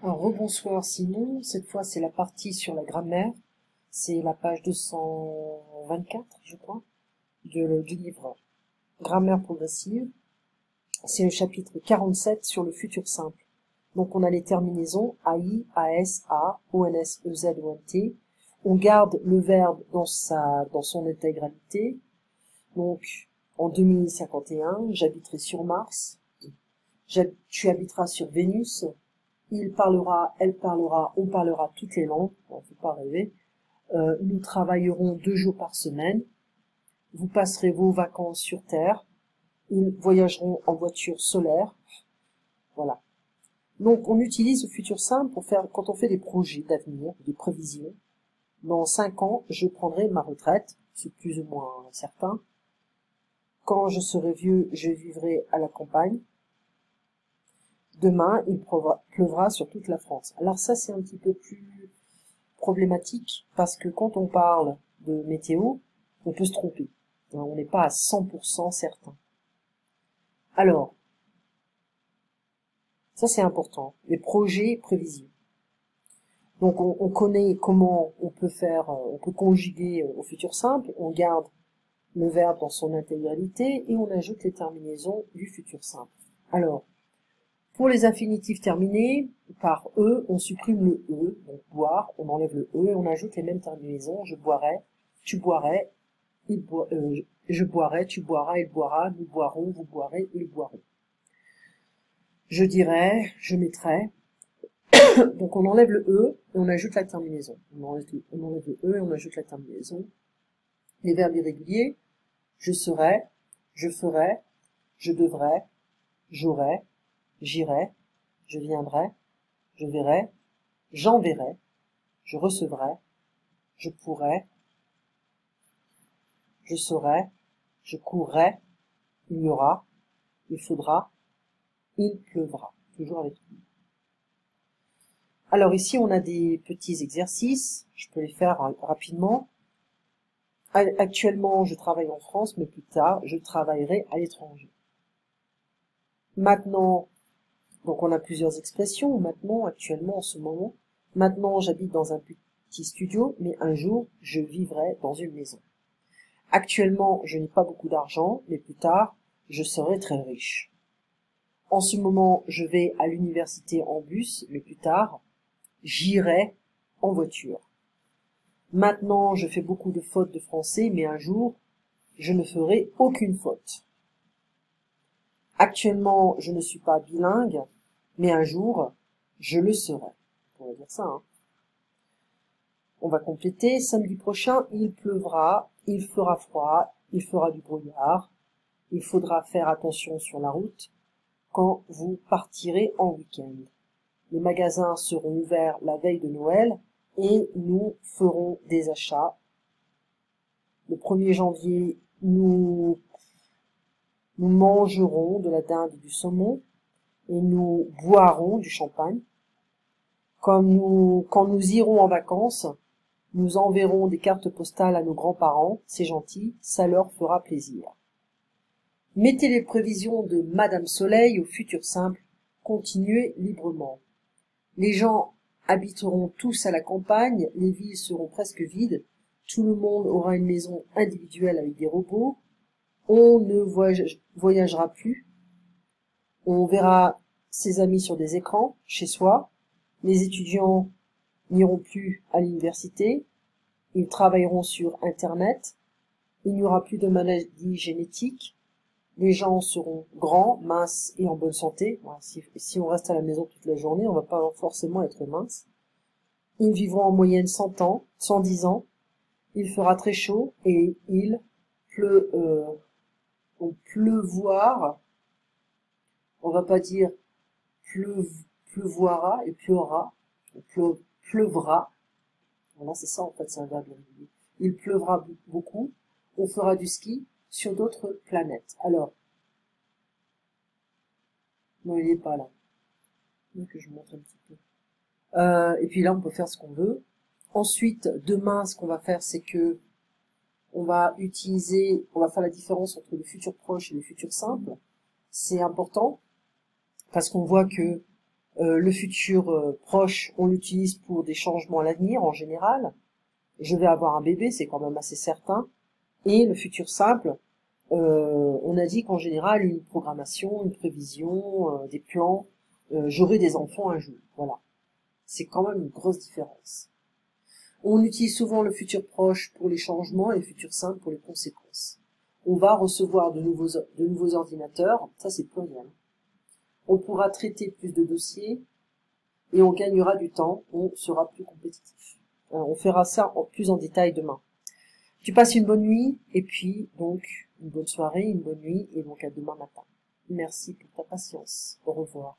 Alors, rebonsoir Simon, cette fois c'est la partie sur la grammaire, c'est la page 224 je crois, du livre Grammaire progressive, c'est le chapitre 47 sur le futur simple. Donc on a les terminaisons AI, AS, A, ONS, EZ, ONT, on garde le verbe dans son intégralité, donc en 2051, j'habiterai sur Mars, tu habiteras sur Vénus, il parlera, elle parlera, on parlera toutes les langues, ne faut pas rêver. Nous travaillerons 2 jours par semaine. Vous passerez vos vacances sur Terre. Ils voyageront en voiture solaire. Voilà. Donc on utilise le futur simple pour faire, quand on fait des projets d'avenir, des prévisions. Dans 5 ans, je prendrai ma retraite, c'est plus ou moins certain. Quand je serai vieux, je vivrai à la campagne. Demain, il pleuvra sur toute la France. Alors ça, c'est un petit peu plus problématique parce que quand on parle de météo, on peut se tromper. On n'est pas à 100% certain. Alors, ça c'est important, les projets prévisibles. Donc on connaît comment on peut faire, on peut conjuguer au futur simple, on garde le verbe dans son intégralité et on ajoute les terminaisons du futur simple. Alors, pour les infinitifs terminés, par E, on supprime le E, donc boire, on enlève le E et on ajoute les mêmes terminaisons, je boirai, tu boirais, je boirai, tu boiras, il boira, nous boirons, vous boirez, ils boiront. Je dirais, je mettrai, donc on enlève le E et on ajoute la terminaison. On enlève le E et on ajoute la terminaison. Les verbes irréguliers, je serai, je ferai, je devrais, j'aurai, j'irai, je viendrai, je verrai, j'enverrai, je recevrai, je pourrai, je saurai, je courrai, il y aura, il faudra, il pleuvra. Toujours avec lui. Alors ici, on a des petits exercices. Je peux les faire rapidement. Actuellement, je travaille en France, mais plus tard, je travaillerai à l'étranger. Maintenant, donc on a plusieurs expressions. Maintenant, actuellement, en ce moment. Maintenant, j'habite dans un petit studio, mais un jour, je vivrai dans une maison. Actuellement, je n'ai pas beaucoup d'argent, mais plus tard, je serai très riche. En ce moment, je vais à l'université en bus, mais plus tard, j'irai en voiture. Maintenant, je fais beaucoup de fautes de français, mais un jour, je ne ferai aucune faute. Actuellement, je ne suis pas bilingue, mais un jour, je le serai. On va dire ça, hein. On va compléter. Samedi prochain, il pleuvra, il fera froid, il fera du brouillard. Il faudra faire attention sur la route quand vous partirez en week-end. Les magasins seront ouverts la veille de Noël et nous ferons des achats. Le 1er janvier, nous mangerons de la dinde et du saumon et nous boirons du champagne. Quand nous irons en vacances, nous enverrons des cartes postales à nos grands-parents, c'est gentil, ça leur fera plaisir. Mettez les prévisions de Madame Soleil au futur simple, continuez librement. Les gens habiteront tous à la campagne, les villes seront presque vides, tout le monde aura une maison individuelle avec des robots, on ne voyagera plus, on verra ses amis sur des écrans, chez soi, les étudiants n'iront plus à l'université, ils travailleront sur Internet, il n'y aura plus de maladies génétiques, les gens seront grands, minces et en bonne santé. Si on reste à la maison toute la journée, on va pas forcément être mince. Ils vivront en moyenne 100 ans, 110 ans. Il fera très chaud et il pleuvoir. On va pas dire pleuvoira et pleura. Pleuvra. Voilà, c'est ça en fait, c'est un verbe irrégulier. Il pleuvra beaucoup. On fera du ski sur d'autres planètes. Alors, non, il n'est pas là. Donc, je montre un petit peu. Et puis là, on peut faire ce qu'on veut. Ensuite, demain, ce qu'on va faire, c'est que on va faire la différence entre le futur proche et le futur simple. C'est important parce qu'on voit que Le futur proche, on l'utilise pour des changements à l'avenir en général. Je vais avoir un bébé, c'est quand même assez certain. Et le futur simple, on a dit qu'en général, une programmation, une prévision, des plans, j'aurai des enfants un jour. Voilà. C'est quand même une grosse différence. On utilise souvent le futur proche pour les changements et le futur simple pour les conséquences. On va recevoir de nouveaux ordinateurs, ça c'est pluriel. On pourra traiter plus de dossiers et on gagnera du temps, on sera plus compétitif. On fera ça plus en détail demain. Tu passes une bonne nuit et puis donc une bonne soirée, une bonne nuit et donc à demain matin. Merci pour ta patience. Au revoir.